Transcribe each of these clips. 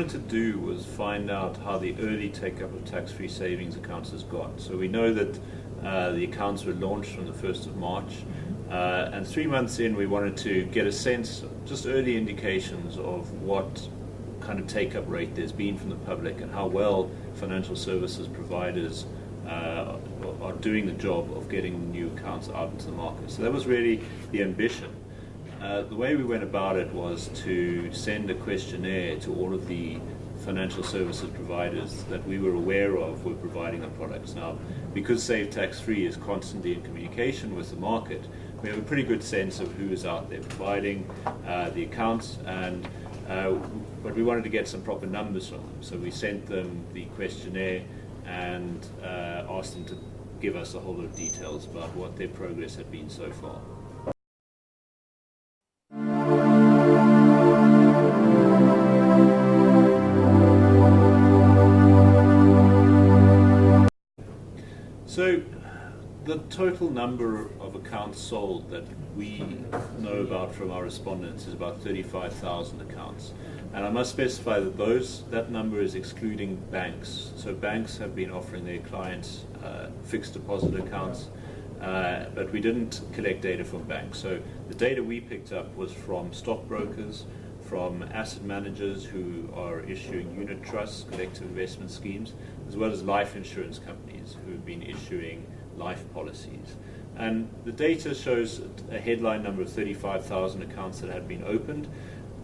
wanted to do was find out how the early take-up of tax-free savings accounts has gone. So we know that the accounts were launched on the 1st of March, and 3 months in we wanted to get a sense, just early indications of what kind of take-up rate there's been from the public and how well financial services providers are doing the job of getting new accounts out into the market. So that was really the ambition. The way we went about it was to send a questionnaire to all of the financial services providers that we were aware of were providing the products. Now, because Save Tax Free is constantly in communication with the market, we have a pretty good sense of who is out there providing the accounts, but we wanted to get some proper numbers from them. So we sent them the questionnaire and asked them to give us a whole lot of details about what their progress had been so far. So the total number of accounts sold that we know about from our respondents is about 35,000 accounts. And I must specify that that number is excluding banks. So banks have been offering their clients fixed deposit accounts, but we didn't collect data from banks. So the data we picked up was from stockbrokers, from asset managers who are issuing unit trusts, collective investment schemes, as well as life insurance companies who have been issuing life policies. And the data shows a headline number of 35,000 accounts that had been opened.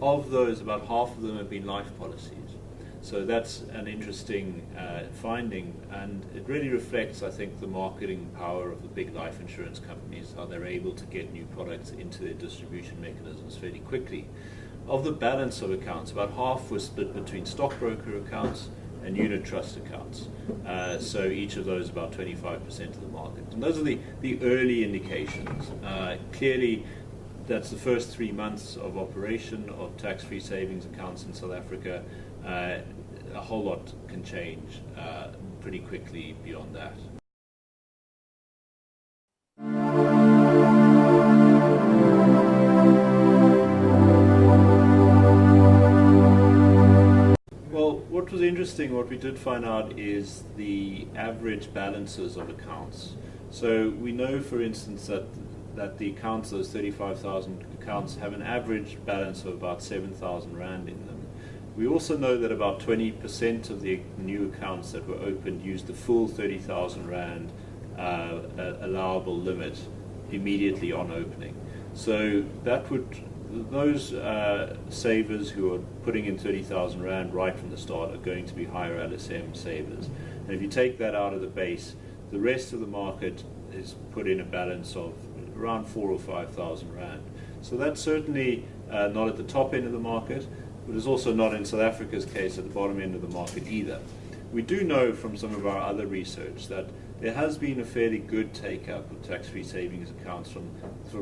Of those, about half of them have been life policies. So that's an interesting finding, and it really reflects, I think, the marketing power of the big life insurance companies, how they're able to get new products into their distribution mechanisms fairly quickly. Of the balance of accounts, about half was split between stockbroker accounts and unit trust accounts. So each of those about 25% of the market. And those are the early indications. Clearly, that's the first 3 months of operation of tax-free savings accounts in South Africa. A whole lot can change pretty quickly beyond that. Well, what was interesting, what we did find out is the average balances of accounts. So we know, for instance, that the accounts, those 35,000 accounts, have an average balance of about 7,000 Rand in them. We also know that about 20% of the new accounts that were opened used the full 30,000 Rand allowable limit immediately on opening. So those savers who are putting in 30,000 Rand right from the start are going to be higher LSM savers. And if you take that out of the base, the rest of the market is put in a balance of around 4,000 or 5,000 Rand. So that's certainly not at the top end of the market, but it's also not, in South Africa's case, at the bottom end of the market either. We do know from some of our other research that there has been a fairly good take-up of tax-free savings accounts from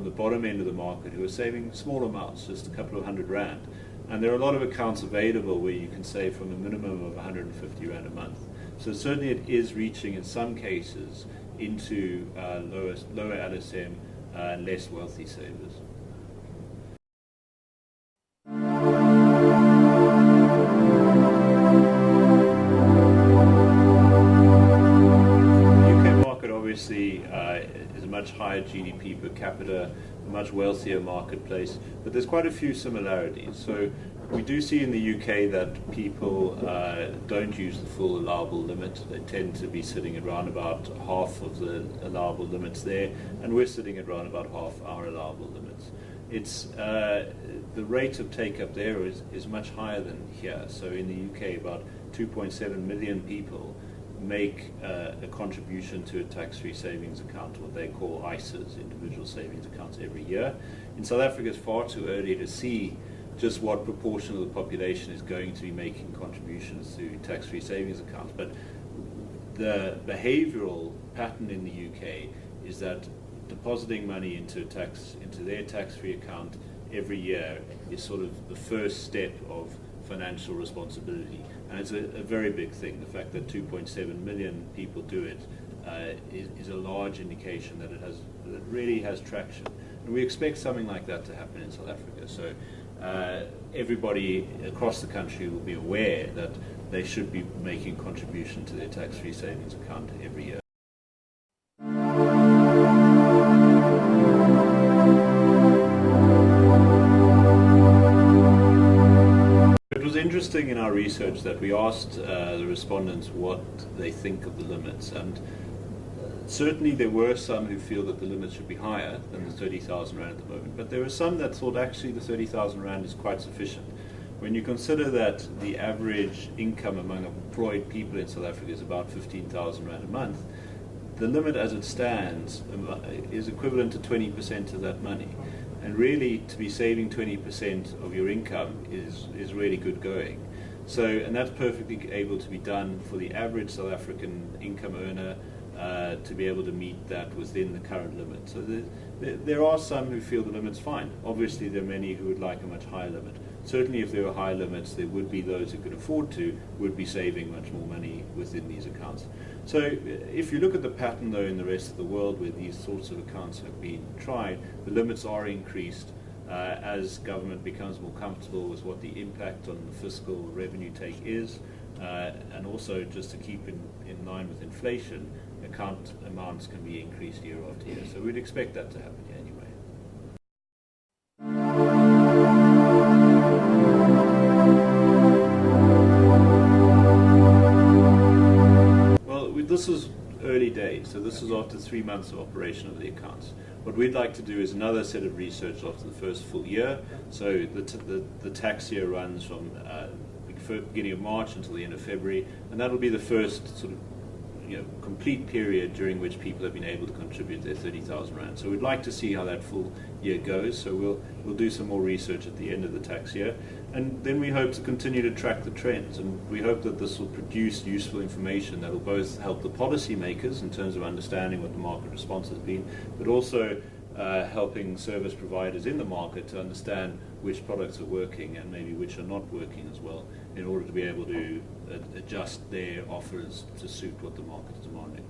the bottom end of the market who are saving small amounts, just a couple of hundred Rand. And there are a lot of accounts available where you can save from a minimum of 150 Rand a month. So certainly it is reaching, in some cases, into lower LSM and less wealthy savers. Obviously is a much higher GDP per capita, a much wealthier marketplace, but there's quite a few similarities. So we do see in the UK that people don't use the full allowable limit. They tend to be sitting at around about half of the allowable limits there, and we're sitting at around about half our allowable limits. It's the rate of take-up there is much higher than here. So in the UK, about 2.7 million people make a contribution to a tax-free savings account, what they call ISAs, individual savings accounts, every year. In South Africa, it's far too early to see just what proportion of the population is going to be making contributions to tax-free savings accounts. But the behavioral pattern in the UK is that depositing money into their tax-free account every year is sort of the first step of financial responsibility. And it's a very big thing. The fact that 2.7 million people do it is a large indication that it really has traction. And we expect something like that to happen in South Africa. So everybody across the country will be aware that they should be making a contribution to their tax-free savings account every year. It was interesting in our research that we asked the respondents what they think of the limits, and certainly there were some who feel that the limit should be higher than the 30,000 Rand at the moment, but there were some that thought actually the 30,000 Rand is quite sufficient. When you consider that the average income among employed people in South Africa is about 15,000 Rand a month, the limit as it stands is equivalent to 20% of that money. And really, to be saving 20% of your income is really good going. So, and that's perfectly able to be done for the average South African income earner to be able to meet that within the current limit. So there are some who feel the limit's fine. Obviously, there are many who would like a much higher limit. Certainly, if there were high limits, there would be those who could afford to, would be saving much more money within these accounts. So if you look at the pattern, though, in the rest of the world where these sorts of accounts have been tried, the limits are increased as government becomes more comfortable with what the impact on the fiscal revenue take is, and also just to keep in line with inflation, account amounts can be increased year after year. So we'd expect that to happen anyway. This is early days, so this is after 3 months of operation of the accounts. What we'd like to do is another set of research after the first full year. So the tax year runs from beginning of March until the end of February, and that will be the first sort of complete period during which people have been able to contribute their 30,000 Rand. So we'd like to see how that full year goes. So we'll do some more research at the end of the tax year, and then we hope to continue to track the trends. And we hope that this will produce useful information that will both help the policymakers in terms of understanding what the market response has been, but also helping service providers in the market to understand which products are working and maybe which are not working as well, in order to be able to adjust their offers to suit what the market is demanding.